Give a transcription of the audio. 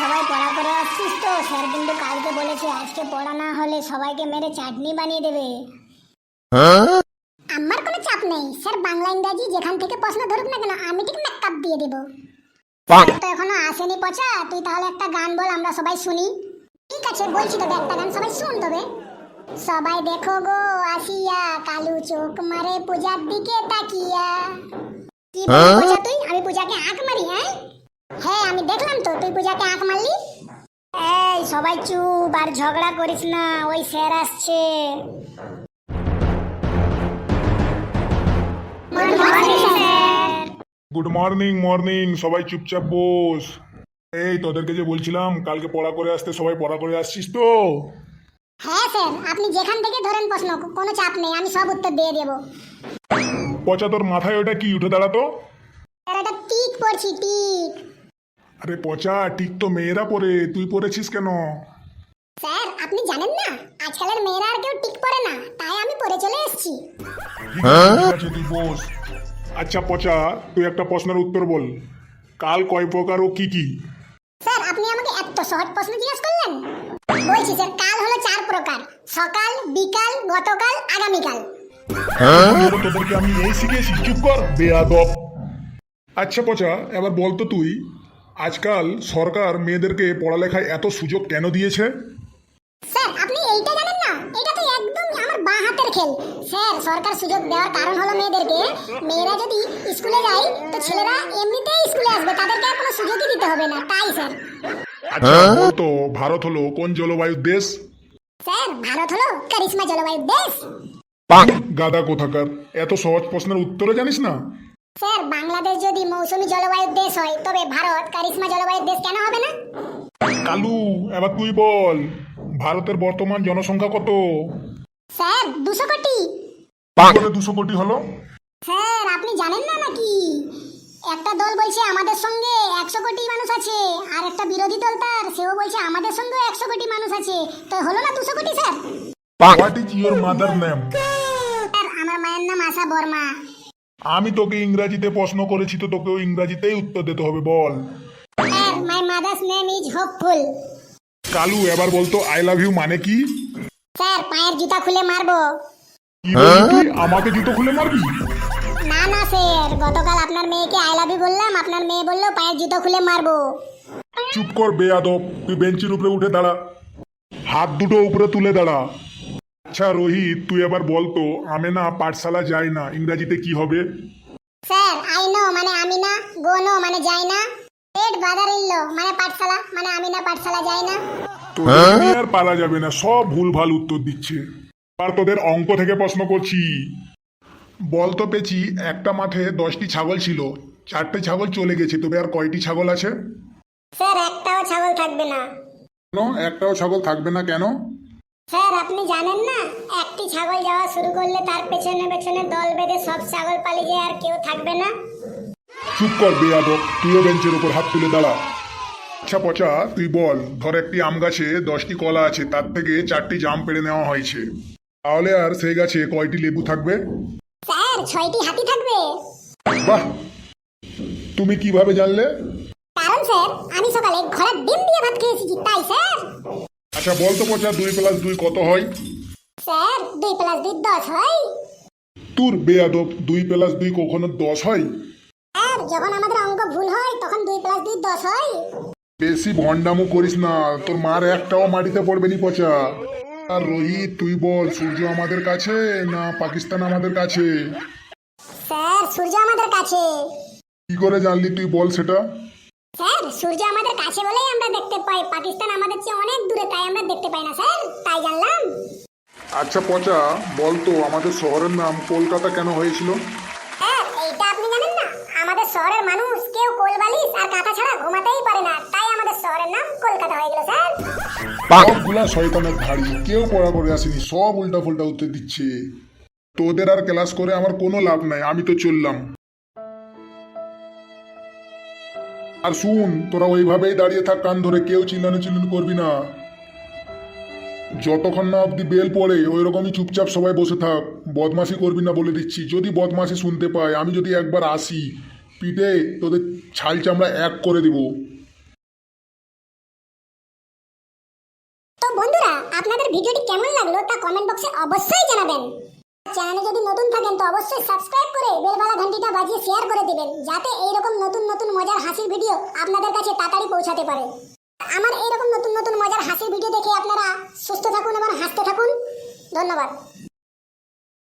সবাই পড়া করে আসছিস তো? স্যার কিন্তু কালকে বলেছে আজকে পড়া না হলে সবাইকে মেরে চাটনি বানিয়ে দেবে। আমার কোনো চাপ নেই স্যার, বাংলা ইংরাজি যেখান থেকে প্রশ্ন ধরুক না কেন আমি ঠিক মেকআপ দিয়ে দেবো। তো এখনো আসেনি পচা, তুই তাহলে একটা গান বল আমরা সবাই শুনি। ঠিক আছে বলছি তবে একটা গান সবাই শুন তবে। সবাই দেখো গো আসিয়া, কালু চোখ মারে পূজার দিকে তাকিয়া। কি বলি পচা তুই? আমি পূজাকে আঁক মারি? হ্যাঁ আমি দেখলাম তো তুই পূজাকে আঁক মারলি। এই সবাই চুপ, আর ঝগড়া করিস না, ওই স্যার আসছে। গুড মর্নিং মর্নিং, সবাই চুপচাপ বস। এই তোদেরকে যে বলছিলাম কালকে পড়া করে আসতে, সবাই পড়া করে আসছিস তো? হ্যাঁ স্যার, আপনি যেখান থেকে ধরেন প্রশ্ন কোনো চাপ নেই, আমি সব উত্তর দিয়ে দেব। পচা তোর মাথায় ওটা কি? উঠে দাঁড়াতো। স্যার এটা টিক পড়ছি, টিক। আরে পচা, ঠিক তো মেয়েরা পরে, তুই পরেছিস কেন? স্যার আপনি জানেন না আজকালের মেয়েরা আর কেউ টিক পরে না, তাই আমি পরে চলে এসেছি। ঠিক আছে তুই বস। আচ্ছা পচা, তুই একটা প্রশ্নের উত্তর বল। কাল কয় প্রকার ও কি কি? স্যার আপনি আমাকে এত সহজ প্রশ্ন জিজ্ঞেস করলেন। বলছি স্যার, কাল হলো 4 প্রকার: সকাল, বিকাল, গতকাল, আগামীকাল। তোদেরকে আমি এই শিখেছি? চুপ কর বেয়াদব। আচ্ছা পচা, এবার বলতো তুই, আজকাল সরকার মেয়েদেরকে পড়ালেখায় এত সুযোগ কেন দিয়েছে? স্যার আপনি এইটা জানেন না? এটা তো একদম আমার বাঁ হাতের খেল। স্যার সরকার সুযোগ দেওয়ার কারণ হলো মেয়েদেরকে, মেয়েরা যদি স্কুলে যায় তো ছেলেরা এমনিতেই স্কুলে আসবে, তাদেরকে আর কোনো সুযোগই দিতে হবে না, তাই স্যার। আচ্ছা বলতো, ভারত হলো কোন জলবায়ুর দেশ? স্যার ভারত হলো কারিশমা জলবায়ুর দেশ। গাদা কোথাকার, এত সহজ প্রশ্নের উত্তরও জানিস না? স্যার বাংলাদেশ যদি মৌসুমী জলবায়ুর দেশ হয় তবে ভারত কারিশমা জলবায়ুর দেশ কেন হবে না? কালু, এবার তুই বল, ভারতের বর্তমান জনসংখ্যা কত? স্যার 200 কোটি। কি করে 200 কোটি হলো? স্যার আপনি জানেন না নাকি? একটা দল বলছে আমাদের সঙ্গে 100 কোটি মানুষ আছে, আর একটা বিরোধী দল সেও বলছে আমাদের সঙ্গে 100 কোটি মানুষ আছে, তো হলো না 200 কোটি sir. What is your mother name? Sir আমার মায়ের নাম আশা বর্মা। আমি তোকে ইংরাজিতে প্রশ্ন করেছি তো তোকেও ইংরাজিতেই উত্তর দিতে হবে, বল। Sir my mother's name is hopeful. Kalu এবার বলতো আই লাভ ইউ মানে কি? স্যার পায়ের জুতা খুলে মারবো। কি বললি তুই? আমাকে জুতো খুলে মারবি? না না স্যার, গতকাল আপনার মেয়েকে আই লাভ ইউ বললাম, আপনার মেয়ে বললো পায়ের জুতো খুলে মারবো। চুপ কর বেয়াদব, তুই বেঞ্চের উপরে উঠে দাঁড়া, হাত দুটো উপরে তুলে দাঁড়া। আচ্ছা রোহিত, তুই এবার বলতো আমি না পাঠশালা যাই না, ইংরাজিতে কি হবে? স্যার আই নো মানে আমি না, গো নো মানে যাই না, পেট বাদার ইল্লো মানে পাঠশালা মানে আমি না পাঠশালা যাই না। তোদের নিয়ে আর পারা যাবে না, সব ভুলভাল উত্তর দিচ্ছে। আর তোদের অঙ্ক থেকে প্রশ্ন করছি। বলতো পেছি, একটা মাঠে 10টি ছাগল ছিল, 4টে ছাগল চলে গেছে, তবে আর কয়টি ছাগল আছে? স্যার একটাও ছাগল থাকবে না। কেন একটাও ছাগল থাকবে না কেন? স্যার আপনি জানেন না, একটি ছাগল যাওয়া শুরু করলে তার পেছনে পেছনে দল বেঁধে সব ছাগল পালিয়ে যায় আর কেউ থাকবে না। চুপ কর বেয়াদব, তুইও বেঞ্চের উপর হাত তুলে দাঁড়া। আচ্ছা পচা, তুই বল, ধর একটি আম গাছে 10টি কলা আছে, তার থেকে 4টি জাম পেড়ে নেওয়া হয়েছে, তাহলে আর সেই গাছে কয়টি লেবু থাকবে? স্যার 6টি হাতি থাকবে। বাহ, তুমি কিভাবে জানলে? কারণ স্যার আমি সকালে ঘোড়ার ডিম দিয়ে ভাত খেয়েছি, তাই স্যার। আচ্ছা বলতো পচা, 2+2 কত হয়? স্যার 2+2 10 হয়। তোর বেয়াদব, 2+2 কখনো 10 হয়? স্যার যখন আমাদের অঙ্ক ভুল হয় তখন 2+2 10 হয়। বেশি ভন্ডামো করিস না, তোর মার একটাও মাটিতে পড়বে নি পচা। আর রোহিত তুই বল, সূর্য আমাদের কাছে না পাকিস্তান আমাদের কাছে? স্যার সূর্য আমাদের কাছে। কি করে জানলি তুই, বল সেটা। স্যার সূর্য আমাদের কাছে বলেই আমরা দেখতে পাই, পাকিস্তান আমাদের চেয়ে অনেক দূরে, তাই আমরা দেখতে পাই না স্যার, তাই জানলাম। আচ্ছা পচা, বলতো আমাদের শহরের নাম কলকাতা কেন হয়েছিল? স্যার এইটা আপনি জানেন না? আমাদের শহরের মানুষ কেউ কোলবালিশ আর কাঁথা ছাড়া ঘুমাতেই পারে না, তাই আমাদের শহরের নাম কলকাতা হয়ে গেল স্যার। সবগুলা শয়তানের ধাড়ি, কেউ পড়া করে আসেনি, সব উল্টা ফুল্টা উত্তর দিচ্ছে। তোদের আর ক্লাস করে আমার কোনো লাভ নাই, আমি তো চললাম। আর শুন, তোরা ওইভাবেই দাঁড়িয়ে থাক কান ধরে, কেউ চিল্লানো চিল্লানো করবি না। যতক্ষণ না অব্দি বেল পড়ে ওই রকমই চুপচাপ সবাই বসে থাক, বদমাশি করবি না বলে দিচ্ছি। যদি বদমাশি শুনতে পাই, আমি যদি একবার আসি, পিঠে তোদের ছাল চামড়া এক করে দিব। তো বন্ধুরা, আপনাদের ভিডিওটি কেমন লাগলো তা কমেন্ট বক্সে অবশ্যই জানাবেন। চ্যানেলে যদি নতুন থাকেন তো অবশ্যই সাবস্ক্রাইব করে বেলবালা ঘন্টিটা বাজিয়ে শেয়ার করে দিবেন, যাতে এইরকম নতুন নতুন মজার হাসির ভিডিও আপনাদের কাছে তাড়াতাড়ি পৌঁছাতে পারে। আমার এইরকম নতুন নতুন মজার হাসির ভিডিও দেখে আপনারা সুস্থ থাকুন এবং হাসতে থাকুন। ধন্যবাদ।